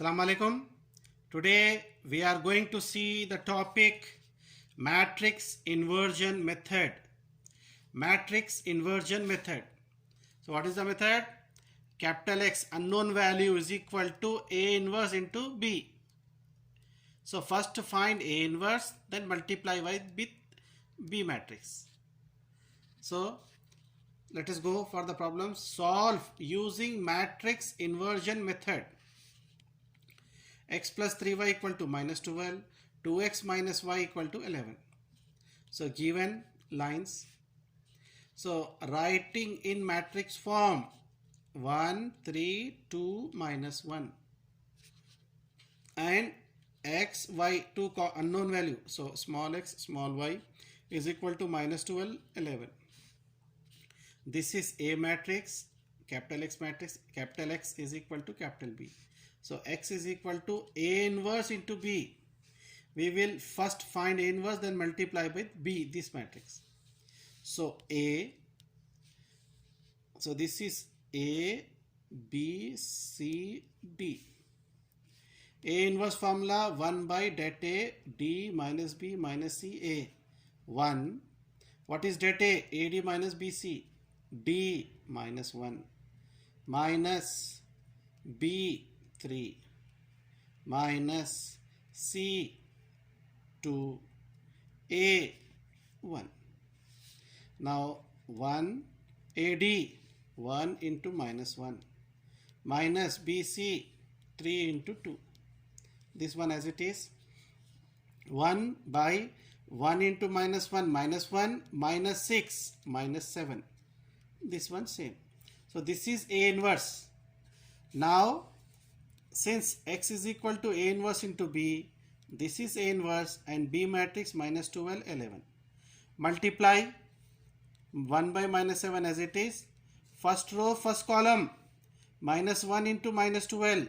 Assalamu alaikum. Today we are going to see the topic matrix inversion method. Matrix inversion method. So what is the method? Capital X unknown value is equal to A inverse into B. So first find A inverse, then multiply with B matrix. So let us go for the problem. Solve using matrix inversion method. X plus 3y equal to minus 12, 2x minus y equal to 11. So given lines. So writing in matrix form 1, 3, 2, minus 1. And x, y, 2 unknown value. So small x, small y is equal to minus 12, 11. This is A matrix, capital X matrix, capital X is equal to capital B. So X is equal to A inverse into B. We will first find A inverse, then multiply with B, this matrix. So A, so this is A, B, C, D. A inverse formula 1 by det A, D minus B minus C, A. 1. What is det A? AD minus BC. D minus 1 minus B 3 minus C 2 A 1. Now 1 AD 1 into minus 1 minus BC 3 into 2. This one as it is. 1 by 1 into minus 1 minus 6 minus 7. This one same. So this is A inverse. Now since X is equal to A inverse into B, this is A inverse and B matrix minus 12, 11. Multiply 1 by minus 7 as it is. First row, first column, minus 1 into minus 12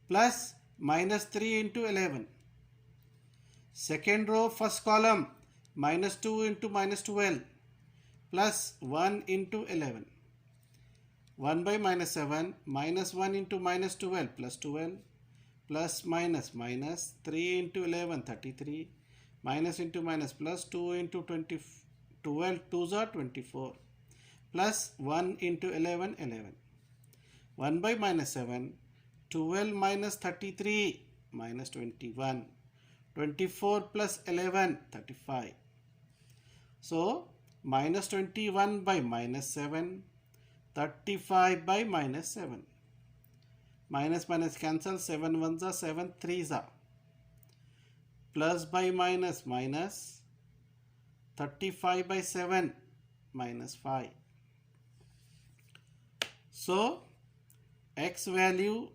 plus minus 3 into 11. Second row, first column, minus 2 into minus 12 plus 1 into 11. 1 by minus 7 minus 1 into minus 12 plus 12 plus minus 3 into 11 33 minus into minus plus 2 into 20 12 2s are 24 plus 1 into 11 11. 1 by minus 7 12 minus 33 minus 21 24 plus 11 35. So minus 21 by minus 7, 35 by minus 7. Minus minus cancel, 7 ones are 7 threes are. Plus by minus minus, 35 by 7 minus 5. So x value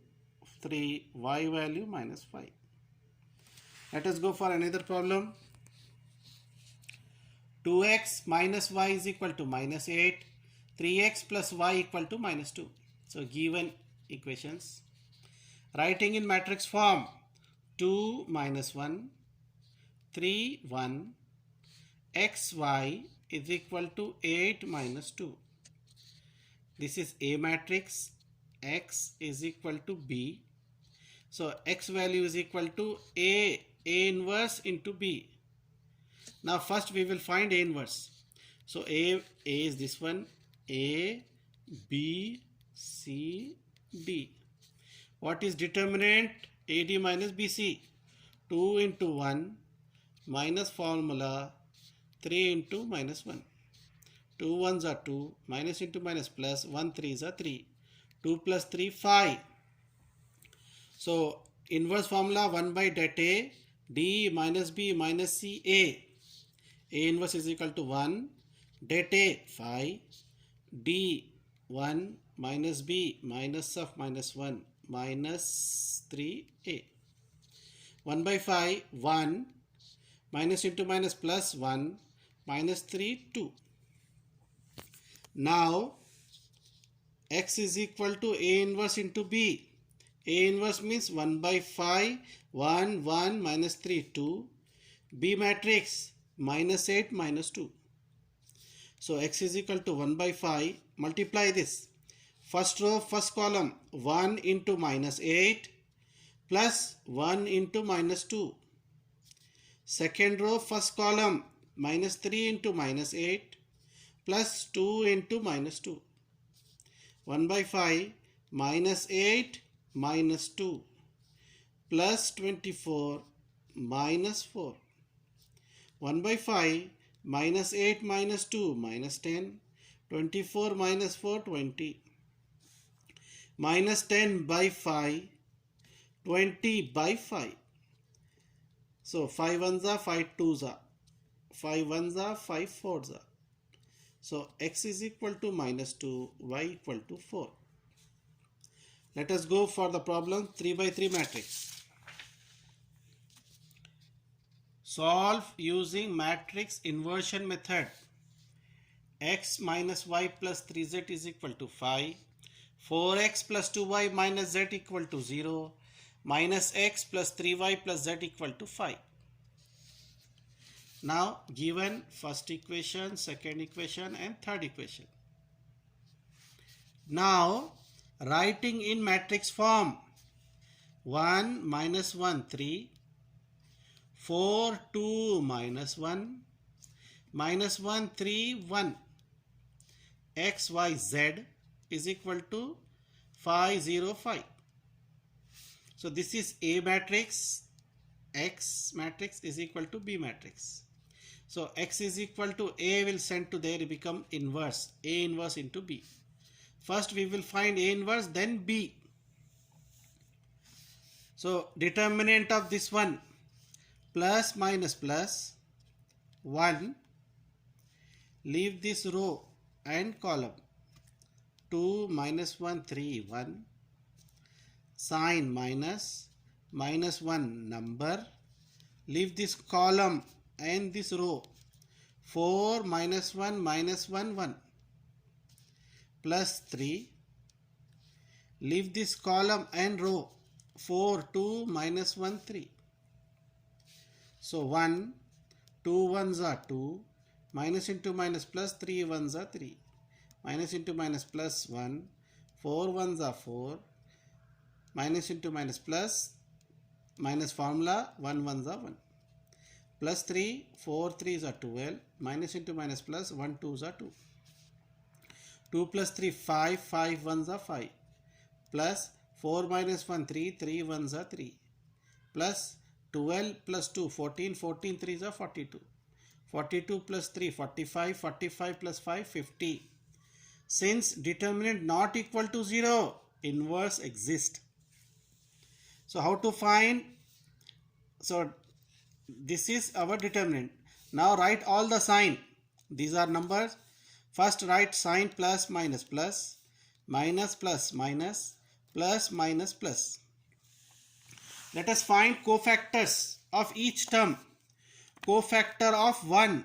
3, y value minus 5. Let us go for another problem. 2x minus y is equal to minus 8, 3x plus y equal to minus 2. So given equations, writing in matrix form 2 minus 1, 3, 1, xy is equal to 8 minus 2. This is A matrix, x is equal to B. So x value is equal to A inverse into B. Now first we will find A inverse. So A is this one, A, B, C, D. What is determinant? AD minus BC. 2 into 1 minus formula 3 into minus 1. 2 ones are 2, minus into minus plus, 1 threes are 3. 2 plus 3, 5. So inverse formula 1 by det A, D minus B minus C, A. A inverse is equal to 1, det A 5, D 1 minus B minus of minus 1 minus 3A. 1 by 5, 1, minus into minus plus 1, minus 3, 2. Now x is equal to A inverse into B. A inverse means 1 by 5, 1, 1, minus 3, 2. B matrix minus 8, minus 2. So x is equal to 1 by 5. Multiply this. First row, first column, 1 into minus 8 plus 1 into minus 2. Second row, first column, minus 3 into minus 8 plus 2 into minus 2. 1 by 5 minus 8 minus 2 plus 24 minus 4. 1 by 5 minus 8 minus 2 minus 10. 24 minus 4 20. Minus 10 by 5 20 by 5. So 5 ones are 5 twos are. 5 ones are 5 fours are. So x is equal to minus 2, y equal to 4. Let us go for the problem 3 by 3 matrix. Solve using matrix inversion method. X minus y plus 3z is equal to 5. 4x plus 2y minus z equal to 0. Minus x plus 3y plus z equal to 5. Now given first equation, second equation and third equation. Now writing in matrix form. 1 minus 1 3. 4 2 minus 1. Minus 1 3 1. X y z is equal to 5 0 5. So this is A matrix. X matrix is equal to B matrix. So X is equal to A will send to there, become inverse. A inverse into B. First we will find A inverse, then B. So determinant of this one, plus minus plus 1. Leave this row and column. 2 minus 1 3 1. Sign minus 1 number. Leave this column and this row. 4 minus 1 1 plus 3. Leave this column and row. 4 2 minus 1 3. So 1 2 ones are 2. Minus into minus plus 3 ones are 3. Minus into minus plus 1. 4 ones are 4. Minus into minus plus. Minus formula 1 ones are 1. Plus 3, 4 3s are 12. Minus into minus plus 1 2s are 2. 2 plus 3 5, 5 ones are 5. Plus 4 minus 1 3, 3 ones are 3. Plus 12 plus 2 14, 14 3s are 42. 42 plus 3 45, 45 plus 5 50. Since determinant not equal to 0, inverse exists. So how to find? So this is our determinant. Now write all the sign. These are numbers. First write sign plus minus plus, minus plus minus, plus minus plus. Let us find cofactors of each term. Cofactor of 1.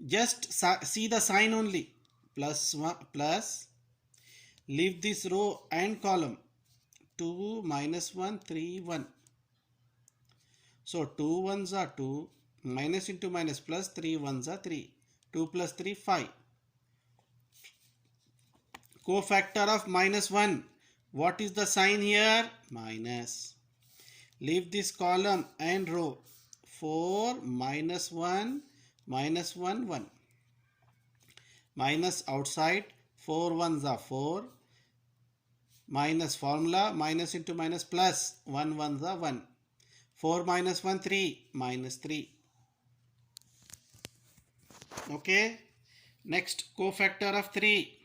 Just see the sign only. Plus 1 plus. Leave this row and column. 2 minus 1 3 1. So 2 ones are 2. Minus into minus plus 3 ones are 3. 2 plus 3 5. Cofactor of minus 1. What is the sign here? Minus. Leave this column and row. 4 minus 1 minus 1 1. Minus outside. 4 ones are 4. Minus formula. Minus into minus plus. 1 ones are 1. 4 minus 1 3 minus 3. Okay. Next cofactor of 3.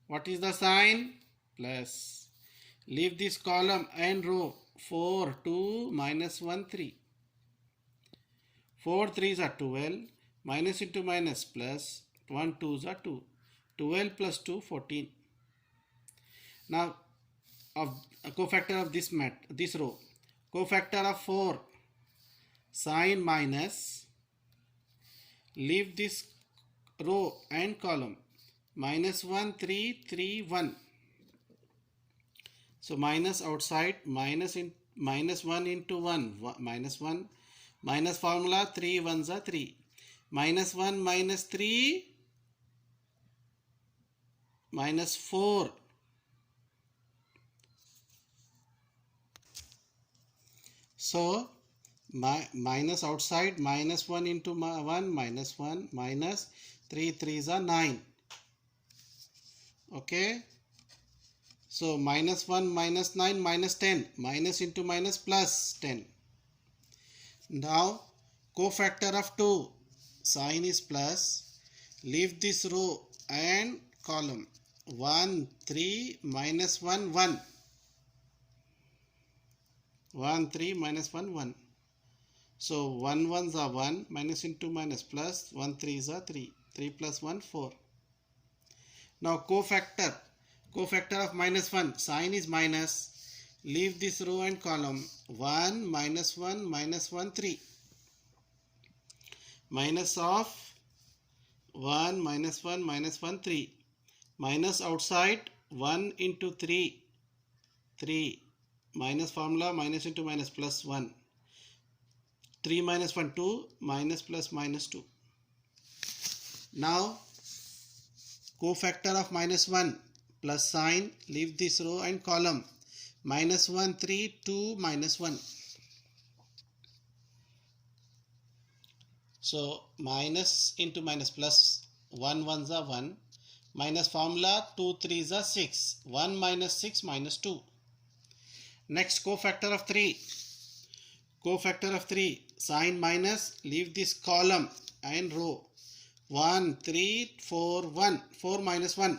What is the sign? Plus. Leave this column and row. 4 2 minus 1 3. 4 3s are 12. Minus into minus plus. 1 2s are 2. 12 plus 2 14. Now of a cofactor of this row. Cofactor of 4. Sign minus. Leave this row and column. Minus 1 3 3 1. So minus outside. Minus 1 into 1. Minus 1. Minus formula 3 ones are 3. Minus 1 minus 3 minus 4. So minus outside, minus 1 into 1, minus 1, minus 3 3s are 9. Okay. So minus 1 minus 9 minus 10. Minus into minus plus 10. Now cofactor of 2. Sign is plus. Leave this row and column. 1 3 minus 1 1. 1 3 minus 1 1. So 1 1s are 1, minus into minus plus, 1 3s are 3. 3 plus 1 4. Now cofactor of minus 1, sign is minus. Leave this row and column. 1 minus 1 minus 1 3. Minus of 1 minus 1 minus 1 3. Minus outside 1 into 3 3. Minus formula minus into minus plus 1. 3 minus 1 2, minus plus minus 2. Now cofactor of minus 1, plus sign, leave this row and column. Minus 1 3 2 minus 1. So minus into minus plus, 1 1s are 1. Minus formula 2 3s are 6. 1 minus 6 minus 2. Next cofactor of 3. Cofactor of 3, sign minus, leave this column and row. 1 3 4 1. 4 minus 1.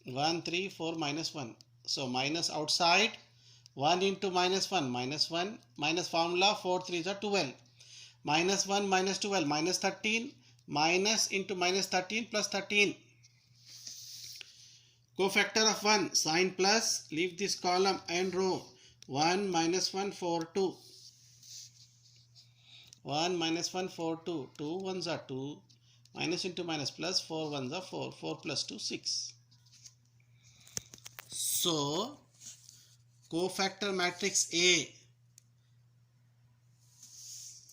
1 3 4 minus 1. So minus outside, 1 into minus 1 minus 1. Minus formula 4 3s are 12. Minus 1 minus 12 minus 13. Minus into minus 13 plus 13. Cofactor of 1, sign plus, leave this column and row. 1 minus 1 4 2. 1 minus 1 4 2. 2 1s are 2. Minus into minus plus, 4 1s are 4. 4 plus 2 6. So cofactor matrix A.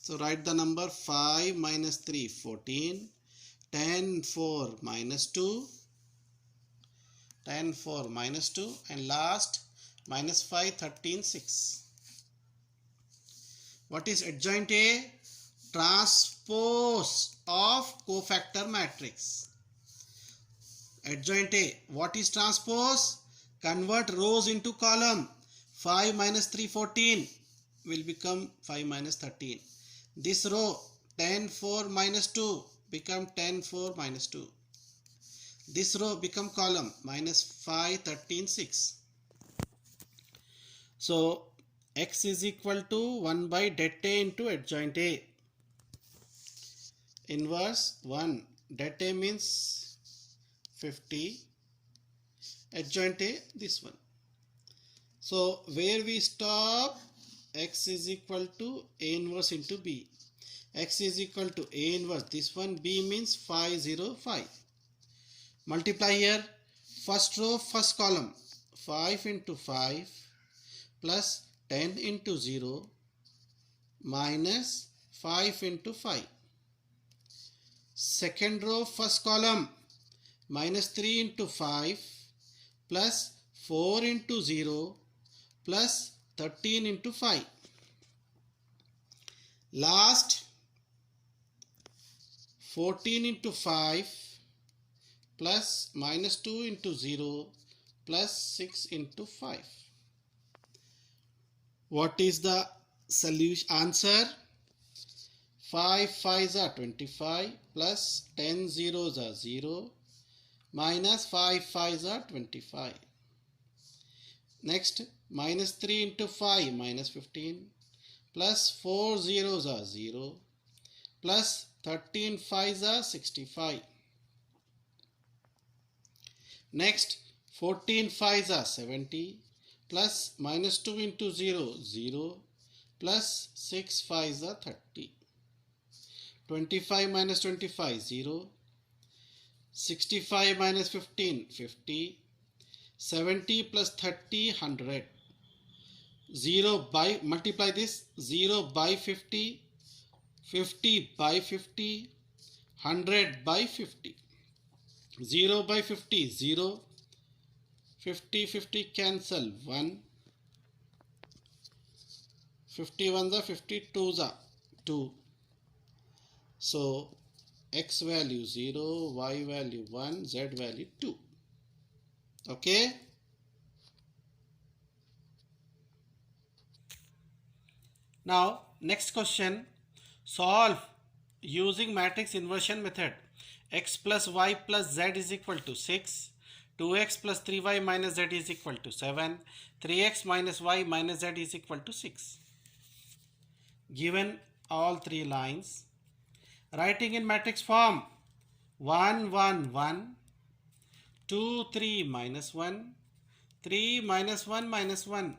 So write the number 5 minus 3 14. 10 4 minus 2. 10 4 minus 2 and last minus 5 13 6. What is adjoint A? Transpose of cofactor matrix. Adjoint A. What is transpose? Convert rows into column. 5 minus 3 14 will become 5 minus 13. This row 10 4 minus 2 become 10 4 minus 2. This row become column minus 5 13 6. So x is equal to 1 by det A into adjoint A. Inverse 1. Det A means 50. Adjoint A, this one. So where we stop? X is equal to A inverse into B. X is equal to A inverse. This one B means 5 0 5. Multiply here. First row, first column. 5 into 5 plus 10 into 0 minus 5 into 5. Second row, first column. Minus 3 into 5 plus 4 into 0 plus 13 into 5. Last 14 into 5 plus minus 2 into 0 plus 6 into 5. What is the solution answer? 5 5s are 25 plus 10 zeros are 0 minus 5 5s are 25. Next minus 3 into 5 minus 15 plus 4 zeros are 0 plus 13 5s are 65. Next 14 5s are 70 plus minus 2 into 0 0 plus 6 5s are 30. 25 minus 25 0. 65 minus 15 50. 70 plus 30 100. 0 by, multiply this, 0 by 50, 50 by 50, 100 by 50. 0 by 50 0. 50 50 cancel 1. 51 are 52 are 2. So x value 0, y value 1, z value 2. Okay. Now next question. Solve using matrix inversion method. X plus y plus z is equal to 6. 2x plus 3y minus z is equal to 7. 3x minus y minus z is equal to 6. Given all three lines, writing in matrix form: 1 1 1, 2 3 minus 1, 3 minus 1 minus 1,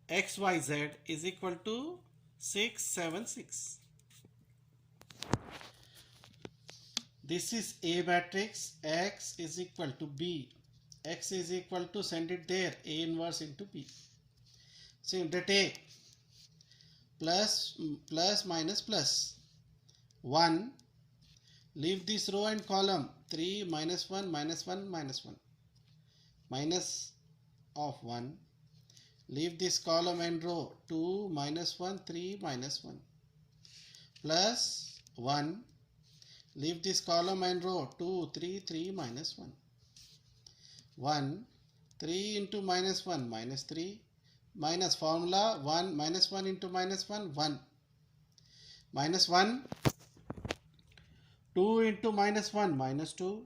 xyz is equal to 6 7 6. This is A matrix. X is equal to B. X is equal to, send it there, A inverse into B. So let A plus minus plus 1. Leave this row and column. 3 minus 1 minus 1 minus 1. Minus of 1. Leave this column and row. 2 minus 1 3 minus 1. Plus 1. Leave this column and row. 2 3 3 minus 1. 1. 3 into minus 1 minus 3. Minus formula 1 minus 1 into minus 1 1. Minus 1. 2 into minus 1 minus 2.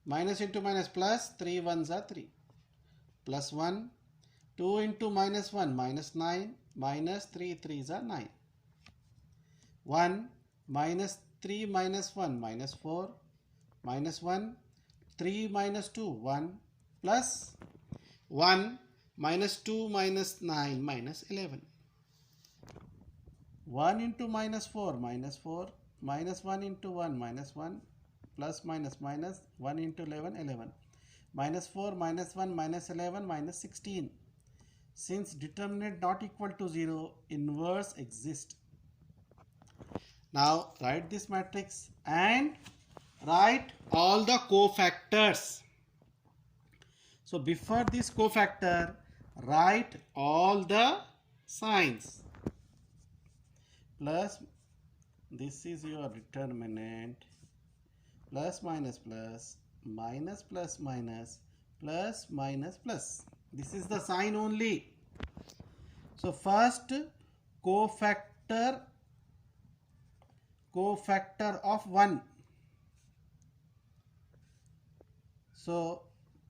Minus into minus plus 3 ones are 3. Plus 1. 2 into minus 1 minus 9. Minus 3 threes are 9. 1 minus 3 minus 1 minus 4. Minus 1. 3 minus 2 1. Plus 1 minus 2 minus 9 minus 11. 1 into minus 4 minus 4. Minus 1 into 1 minus 1. Plus minus minus 1 into 11 11. Minus 4 minus 1 minus 11 minus 16. Since determinant not equal to 0, inverse exists. Now write this matrix and write all the cofactors. So before this cofactor, write all the signs. Plus, this is your determinant. Plus minus plus, minus plus minus, plus minus plus. This is the sign only. So first cofactor of 1. So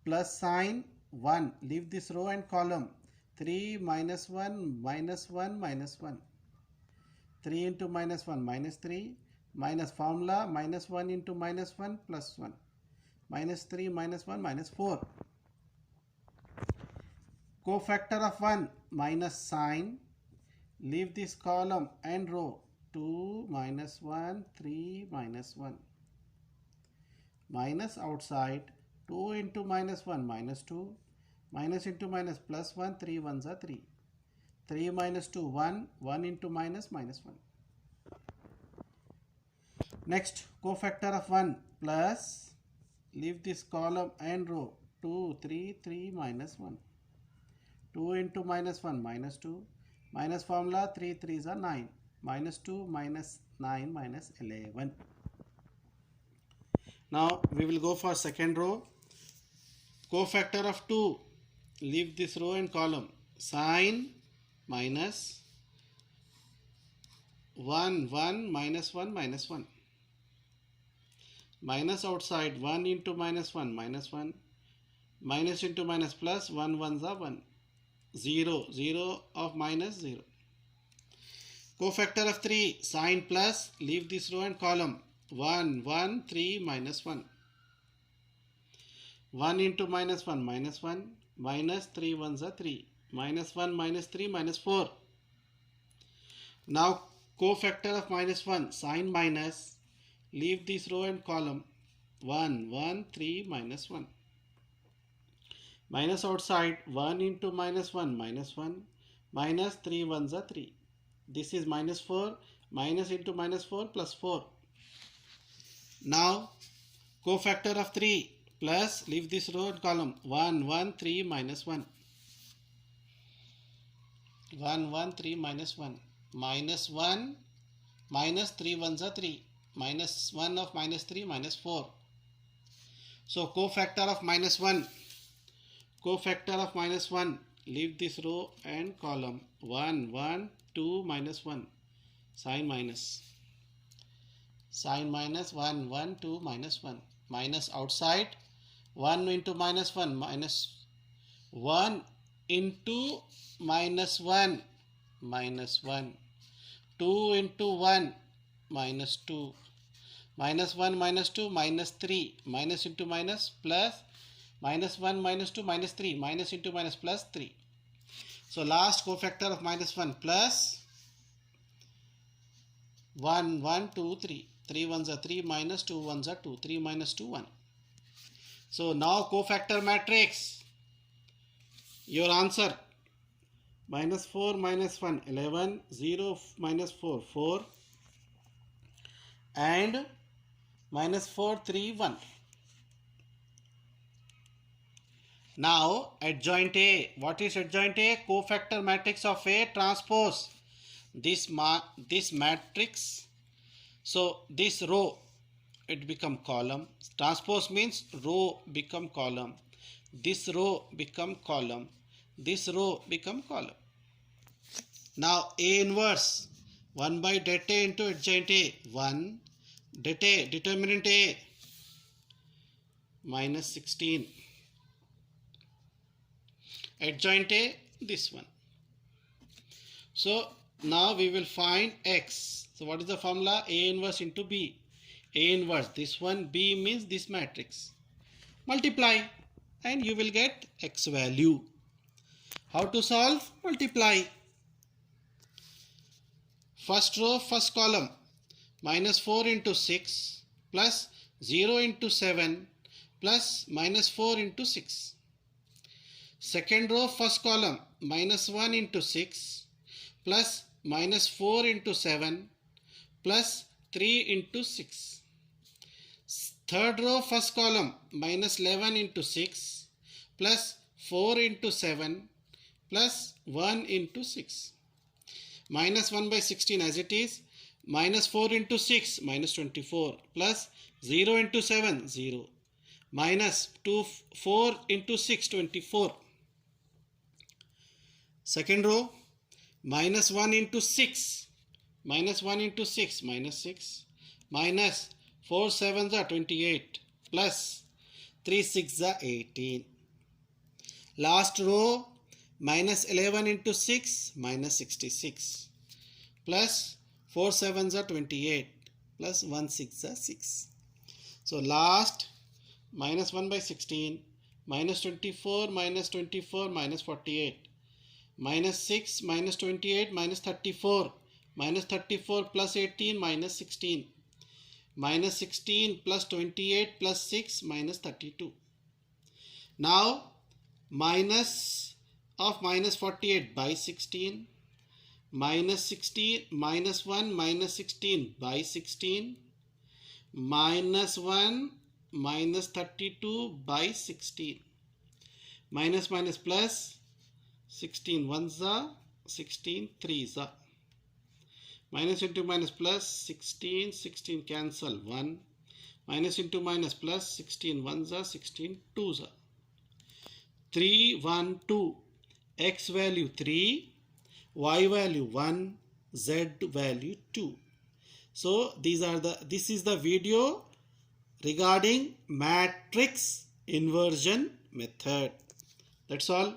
plus sign 1. Leave this row and column. 3 minus 1 minus 1 minus 1. 3 into minus 1 minus 3. Minus formula minus 1 into minus 1 plus 1. Minus 3 minus 1 minus 4. Cofactor of 1 minus sign. Leave this column and row. 2 minus 1 3 minus 1. Minus outside 2 into minus 1 minus 2. Minus into minus plus 1 3 ones are 3. 3 minus 2 1. 1 into minus minus 1. Next cofactor of 1 plus. Leave this column and row. 2 3 3 minus 1. 2 into minus 1 minus 2. Minus formula 3 3s are 9. Minus 2 minus 9 minus 11. Now we will go for second row. Cofactor of 2. Leave this row and column. Sign minus 1 1 minus 1 minus 1. Minus outside 1 into minus 1 minus 1. Minus into minus plus 1 ones are 1. 0 0 of minus 0. Cofactor of 3. Sign plus. Leave this row and column. 1 1 3 minus 1. 1 into minus 1 minus 1. Minus 3 ones are 3. Minus 1 minus 3 minus 4. Now cofactor of minus 1. Sign minus. Leave this row and column. 1 1 3 minus 1. Minus outside 1 into minus 1 minus 1. Minus 3 ones are 3. This is minus 4. Minus into minus 4 plus 4. Now cofactor of 3 plus. Leave this row and column. 1 1 3 minus 1. 1, 1, 3, minus 1. Minus 1, minus 3 ones are 3. Minus 1 of minus 3, minus 4. So cofactor of minus 1. Cofactor of minus 1. Leave this row and column. 1, 1, 2, minus 1. Sign minus. Sign minus 1, 1, 2, minus 1. Minus outside. 1 into minus 1. Minus 1 into minus 1. Minus 1. 2 into 1. Minus 2. Minus 1, minus 2, minus 3. Minus into minus plus. Minus 1, minus 2, minus 3. Minus into minus plus 3. So last cofactor of minus 1 plus 1, 1, 2, 3. 3 ones are 3, minus 2 ones are 2. 3 minus 2, 1. So now cofactor matrix. Your answer. Minus 4, minus 1, 11. 0, minus 4, 4. And minus 4, 3, 1. Now adjoint A. What is adjoint A? Cofactor matrix of A transpose. This matrix. So this row, it become column. Transpose means row become column. This row become column. This row become column. Now A inverse. 1 by det A into adjoint A. 1. Det A, determinant A. Minus 16. Adjoint A, this one. So now we will find X. So what is the formula? A inverse into B. A inverse, this one. B means this matrix. Multiply and you will get X value. How to solve? Multiply. First row, first column. Minus 4 into 6 plus 0 into 7 plus minus 4 into 6. Second row, first column. Minus 1 into 6 plus minus 4 into 7 plus 3 into 6. Third row, first column. Minus 11 into 6 plus 4 into 7 plus 1 into 6. Minus 1 by 16 as it is. Minus 4 into 6, minus 24, plus 0 into 7, 0. Minus 4 into 6, 24. Second row, minus 1 into 6, minus 1 into 6, minus 6, minus 4 7s are 28, plus 3 6s are 18. Last row, minus 11 into 6, minus 66, plus 4 7s are 28, plus 1 6 are 6. So last, minus 1 by 16, minus 24, minus 24, minus 48, minus 6, minus 28, minus 34, minus 34 plus 18, minus 16, minus 16 plus 28 plus 6, minus 32. Now, minus of minus 48 by 16, minus 16, minus 1, minus 16 by 16, minus 1, minus 32 by 16, minus minus plus 16 1s are 16 3s are, minus into minus plus 16 16 cancel 1, minus into minus plus 16 1s are 16 2s are, 3 1 2, x value 3, y value 1, z value 2. So this is the video regarding matrix inversion method. That's all.